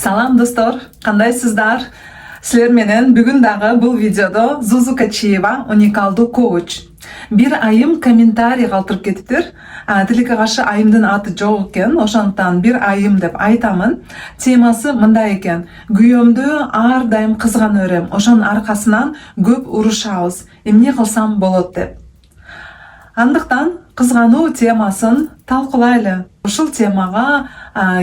Салам достор, кандайсыздар? Силер менен бүгүн дагы бул видеодо Зузу Качиева уникалдуу коуч. Бир айым комментарий калтырып кетиптир. Тилекке каршы айымдын аты жок экен, ошондуктан бир айым деп айтамын. Темасы мындай экен: күйөөмдү ар дайым кызганып берем, ошонун аркасынан көп урушабыз. Эмне кылсам болот деп. Андыктан кызгануу темасын талкуулайлы. Ушул темага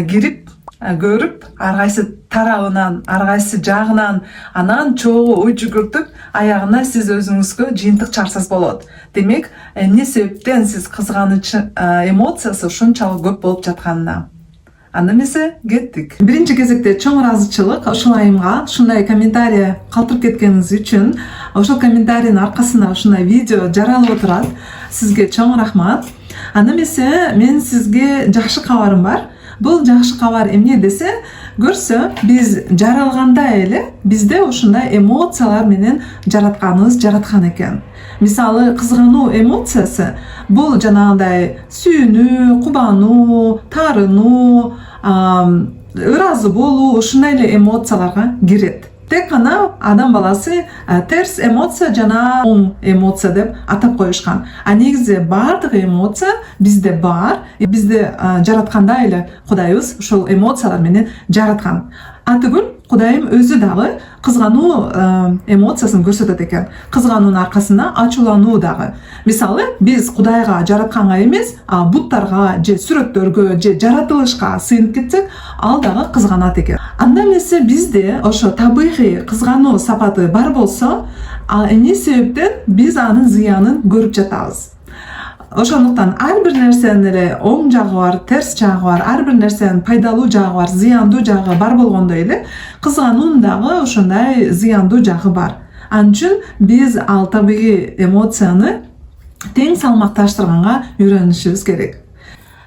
кирип көрүп, ар кайсы тарабынан, ар кайсы жагынан анан чогуу ой жүгүртүп, аягына сиз өзүңүзгө жыйынтык чыгарсаңыз болот. Демек, эмне себептен сиз кызганыч эмоциясы ушунчалык көп болуп жатканына. Анда эмесе кеттик. Биринчи кезекте чоң ыраазычылык ушул айымга ушундай комментарий калтырып кеткениңиз үчүн, ошол комментарийдин аркасында ушундай видео жаралып отурат. Сизге чоң рахмат. Анда эмесе мен сизге жакшы кабарым бар. Бул жакшы кабар эмне десе, көрсө биз жаралганда эле бизде ушундай эмоциялар менен жараткан экен. Мисалы, кызгануу эмоциясы бул жанагындай сүйүнүү, кубануу, таарынуу, ыраазы болуу, ушундай эле эмоцияларга кирет. Тек гана адам баласы терс эмоция жана оң эмоция деп атап коюшкан. Негизи баардык эмоция бизде бар. Бизде жаратканда эле Кудайыбыз ушул эмоциялар менен жараткан. Атүгүл Кудайым өзү дагы кызгануу эмоциясын көрсөтөт экен. Кызгануунун аркасында ачуулануу дагы. Мисалы, биз Кудайга жаратканга эмес, буттарга же сүрөттөргө же жаратылышка сыйынып кетсек, ал дагы кызганат экен. Анда эмесе бизде ошо табигый кызгануу сапаты бар болсо, эмне себептен биз анын зыянын көрүп жатабыз. Ошондуктан ар бир нерсенин эле оң жагы бар, терс жагы бар, ар бир нерсенин пайдалуу жагы бар, зыяндуу жагы бар болгондой эле, кызгануунун дагы ошондой зыяндуу жагы бар. Ал үчүн биз ал табигый эмоцияны тең салмакташтырганга үйрөнүшүбүз керек.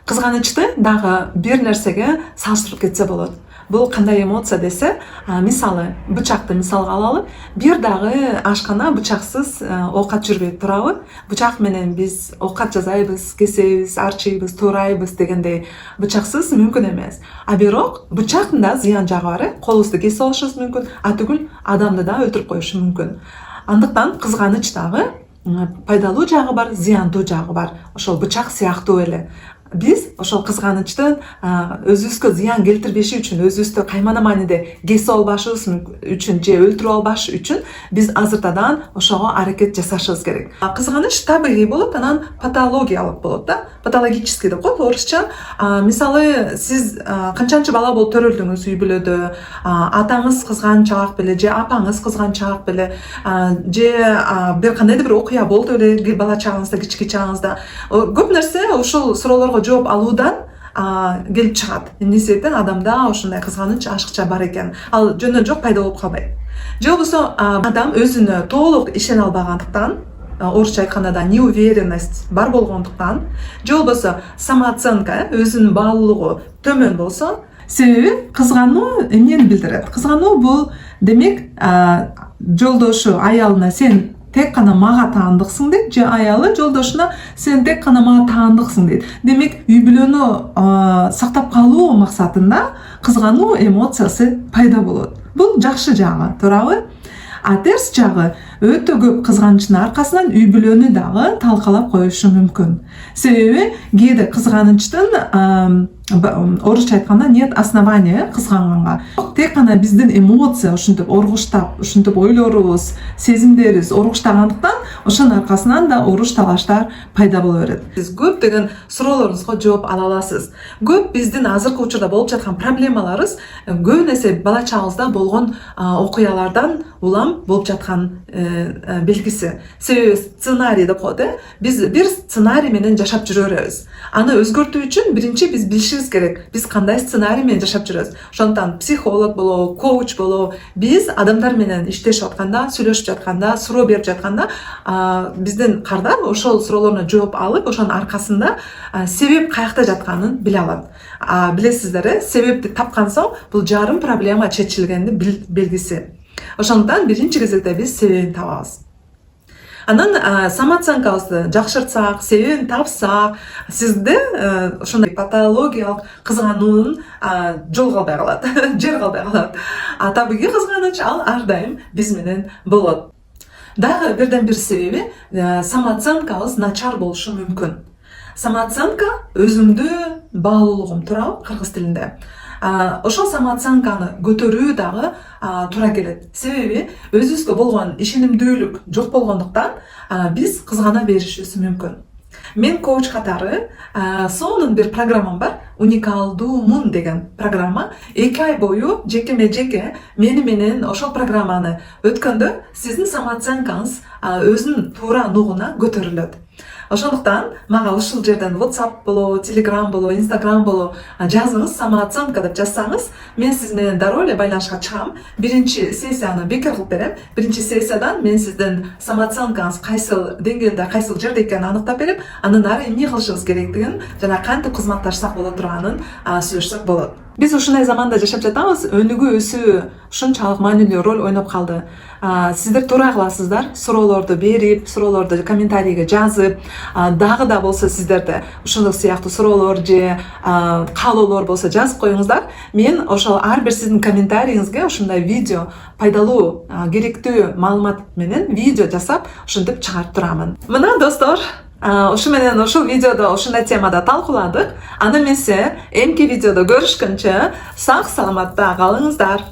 Кызганычты дагы бир нерсеге салыштырып кетсе болот. Бул кандай эмоция десе, мисалы, бычакты мисалга алалы. Бир дагы ашкана бычаксыз оокат жүрбөй турабы? Бычак менен биз оокат жасайбыз, кесебиз, арчыйбыз, туурайбыз дегендей бычаксыз мүмкүн эмес. Бирок бычактын да зыян жагы бар. Колубузду кесип алышыбыз мүмкүн, түгүл адамды да өлтүрүп коюшу мүмкүн. Андыктан кызганыч дагы пайдалуу жагы бар, зыяндуу жагы бар. Ошол бычак сыяктуу эле. Биз ошол кызганычтын өзүбүзгө зыян келтирбеши үчүн, өзүбүздү каймана мааниде кесип албашыбыз үчүн же өлтүрүп албаш үчүн биз азыртадан ошого аракет жасашыбыз керек. Кызганыч табигый болот, анан патологиялык болот да. Патологический деп коет орусча. Мисалы, сиз канчанчы бала болуп төрөлдүңүз үй бүлөдө, атаңыз кызганчаак беле же апаңыз кызганчаак беле, же бир кандайдыр бир окуя болду эле бала чагыңызда, кички чагыңызда. Көп нерсе ушул суроолорго жооп алуудан келип чыгат. Эмне себептен адамда ошондой кызганыч ашыкча бар экен. Ал жөндөн жок пайда болуп калбайт. Же болбосо адам өзүнө толук ишене албагандыктан, орусча айтканда да неуверенность бар болгондуктан, же болбосо самооценка, өзүнүн баалуулугу төмөн болсо, себеби кызгануу эмнени билдирет? Кызгануу бул демек жолдошу аялына сен тек гана мага таандыксың дейт, же аялы жолдошуна сен тек гана мага таандыксың дейт. Демек, үй бүлөнү сактап калуу максатында кызгануу эмоциясы пайда болот. Бул жакшы жагы, туурабы? Терс жагы өтө көп кызганычтын аркасынан үй бүлөнү дагы талкалап коюшу мүмкүн. Себеби кээде кызганычтын орусча айтканда нет основания кызганганга. Тек гана биздин эмоция ушинтип оргуштап, ушинтип ойлорубуз, сезимдерибиз оргуштагандыктан ошонун аркасынан да уруш талаштар пайда боло берет. Сиз көптөгөн суроолоруңузга жооп ала аласыз. Көп биздин азыркы учурда болуп жаткан проблемаларыбыз көп нерсе бала чагыбызда болгон окуялардан улам болуп жаткан белгиси. Себеби сценарий деп коет, биз бир сценарий менен жашап жүрө беребиз. Аны өзгөртүү үчүн биринчи биз билишибиз керек. Биз кандай сценарий менен жашап жүрөбүз. Ошондуктан психолог болобу, коуч болобу, биз адамдар менен иштешип атканда, сүйлөшүп жатканда, суроо берип жатканда, биздин кардар ошол суроолоруна жооп алып, ошонун аркасында себеп каякта жатканын биле алат. Билесиздер, себепти тапкан соң бул жарым проблема чечилгенди белгиси. Ошондуктан биринчи кезекте биз себебин табабыз. Анан самооценкаңызды жакшыртсак, себебин тапсак, сизде ошондой патологиялык кызгануунун жол калбай калат, жер калбай калат. А табигый кызганыч ал ар дайым биз менен болот. Дагы бирден бир себеби самооценкабыз начар болушу мүмкүн. Самооценка өзүмдү баалуулугум туурабы кыргыз тилинде. Ошол самооценканы көтөрүү дагы туура келет. Себеби өзүбүзгө болгон ишенимдүүлүк жок болгондуктан биз кызгана беришибиз мүмкүн. Мен коуч катары сонун бир программам бар. Уникалдуумун деген программа. 2 ай бою жекеме жеке мени менен ошол программаны өткөндө сиздин самооценкаңыз өзүнүн туура нугуна көтөрүлөт. Ошондуктан мага ушул жерден WhatsApp болобу, Telegram болобу, Instagram болобу жазыңыз, самооценка деп жазсаңыз, мен сиз менен дароо эле байланышка чыгам. Биринчи сессияны бекер кылып берем. Биринчи сессиядан мен сиздин самооценкаңыз кайсыл деңгээлде, кайсыл жерде экенин аныктап берип, андан ары эмне кылышыбыз керектигин жана кантип кызматташсак боло турганын сүйлөшсөк болот. Биз ушундай заманда жашап жатабыз. Өнүгүү өсүү ушунчалык маанилүү роль ойноп калды. Сиздер туура кыласыздар, суроолорду берип, суроолорду комментарийге жазып, дагы да болсо сиздерде ушундой сыяктуу суроолор же каалоолор болсо жазып коюңуздар. Мен ошол ар бир сиздин комментарийиңизге ушундай видео, пайдалуу, керектүү маалымат менен видео жасап, ушинтип чыгарып турамын. Мына достор, ушу менен ушул видеодо ушундай темада талкууладык. Аны эмесе эмки видеодо көрүшкөнчө сак саламатта калыңыздар.